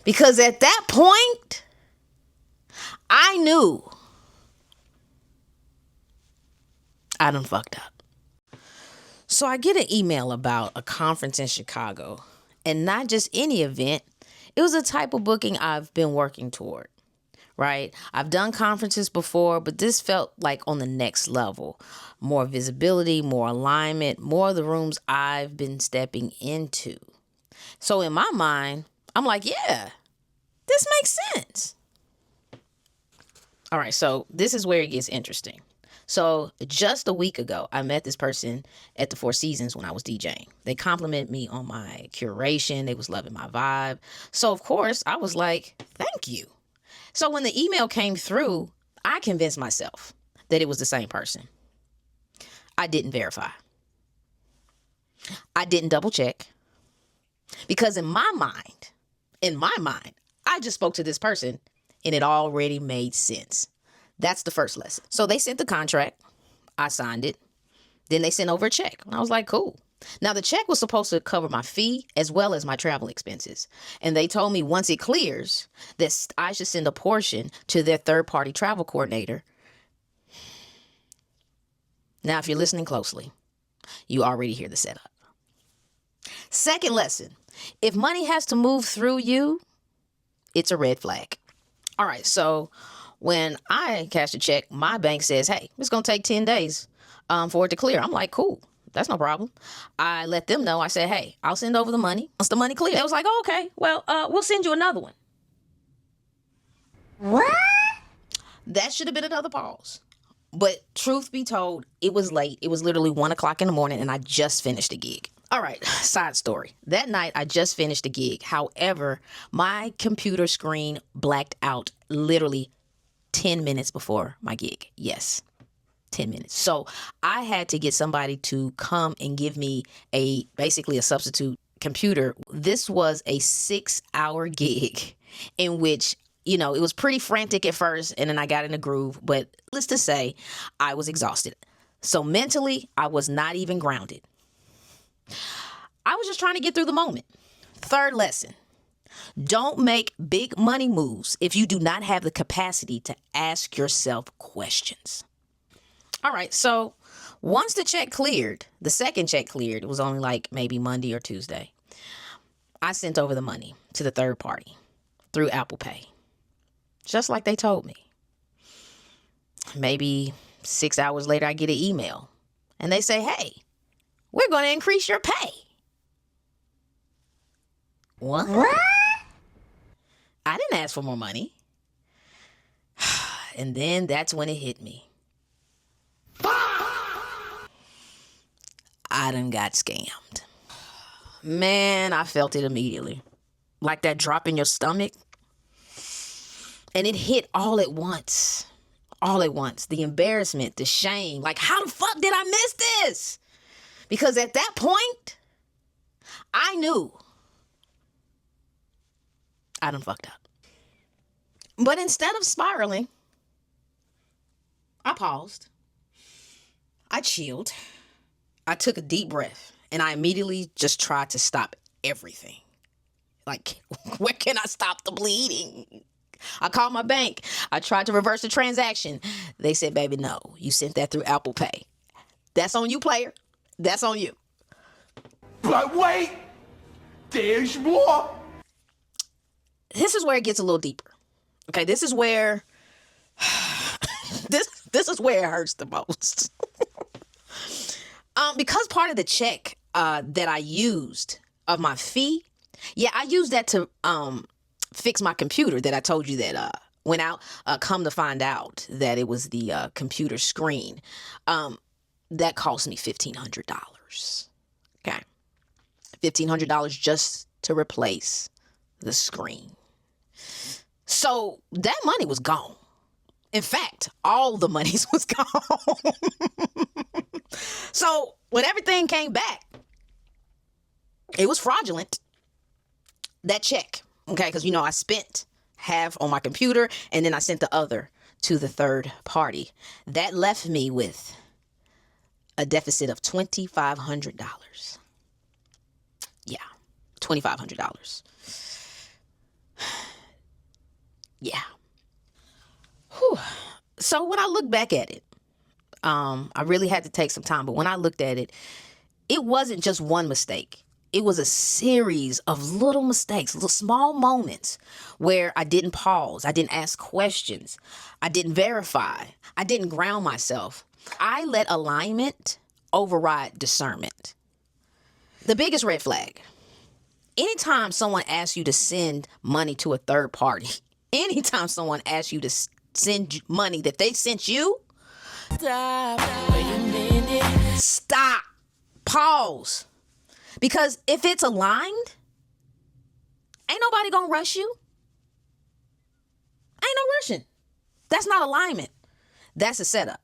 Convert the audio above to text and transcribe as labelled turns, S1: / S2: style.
S1: Because at that point, I knew I done fucked up. So I get an email about a conference in Chicago, and not just any event. It was a type of booking I've been working toward, right? I've done conferences before, but this felt like on the next level. More visibility, more alignment, more of the rooms I've been stepping into. So in my mind, I'm like, yeah, this makes sense. All right, so this is where it gets interesting. So just a week ago, I met this person at the Four Seasons when I was DJing. They complimented me on my curation. They was loving my vibe. So of course, I was like, thank you. So when the email came through, I convinced myself that it was the same person. I didn't verify. I didn't double check. Because in my mind, I just spoke to this person and it already made sense. That's the first lesson. So they sent the contract. I signed it. Then they sent over a check. I was like, cool. Now the check was supposed to cover my fee as well as my travel expenses. And they told me once it clears that I should send a portion to their third-party travel coordinator. Now, if you're listening closely, you already hear the setup. Second lesson, if money has to move through you, it's a red flag. All right, so when I cash a check, my bank says, hey, it's going to take 10 days for it to clear. I'm like, cool. That's no problem. I let them know. I said, hey, I'll send over the money. Once the money clears, they was like, oh, okay, well, we'll send you another one. What? That should have been another pause. But truth be told, it was late. It was literally 1 o'clock in the morning and I just finished a gig. All right, side story. That night, I just finished a gig. However, my computer screen blacked out literally 10 minutes before my gig. Yes, 10 minutes. So I had to get somebody to come and give me basically a substitute computer. This was a 6-hour gig in which, it was pretty frantic at first and then I got in a groove. But let's just say I was exhausted. So mentally, I was not even grounded. I was just trying to get through the moment. Third lesson. Don't make big money moves if you do not have the capacity to ask yourself questions. All right, so once the second check cleared, it was only like maybe Monday or Tuesday. I sent over the money to the third party through Apple Pay, just like they told me. Maybe 6 hours later, I get an email and they say, hey, we're going to increase your pay. What? I didn't ask for more money. And then that's when it hit me. I done got scammed. Man, I felt it immediately. Like that drop in your stomach. And it hit all at once. All at once. The embarrassment, the shame. Like, how the fuck did I miss this? Because at that point, I knew I done fucked up. But instead of spiraling, I paused. I chilled. I took a deep breath and I immediately just tried to stop everything. Like, where can I stop the bleeding? I called my bank. I tried to reverse the transaction. They said, baby, no, you sent that through Apple Pay. That's on you, player. That's on you.
S2: But wait, there's more.
S1: This is where it gets a little deeper. Okay, this is where this is where it hurts the most. Because part of the check that I used of my fee, I used that to fix my computer that I told you that went out. Come to find out that it was the computer screen. That cost me $1,500. Okay. $1,500 just to replace the screen. So that money was gone. In fact, all the monies was gone. So when everything came back, it was fraudulent. That check. Okay. Because, I spent half on my computer and then I sent the other to the third party. That left me with a deficit of $2,500. Yeah, $2,500. Yeah. Whew. So when I look back at it, I really had to take some time. But when I looked at it, it wasn't just one mistake. It was a series of little mistakes, little small moments where I didn't pause. I didn't ask questions. I didn't verify. I didn't ground myself. I let alignment override discernment. The biggest red flag. Anytime someone asks you to send money to a third party, anytime someone asks you to send money that they sent you, stop. Wait a minute. Stop. Pause. Because if it's aligned, ain't nobody gonna rush you. Ain't no rushing. That's not alignment. That's a setup.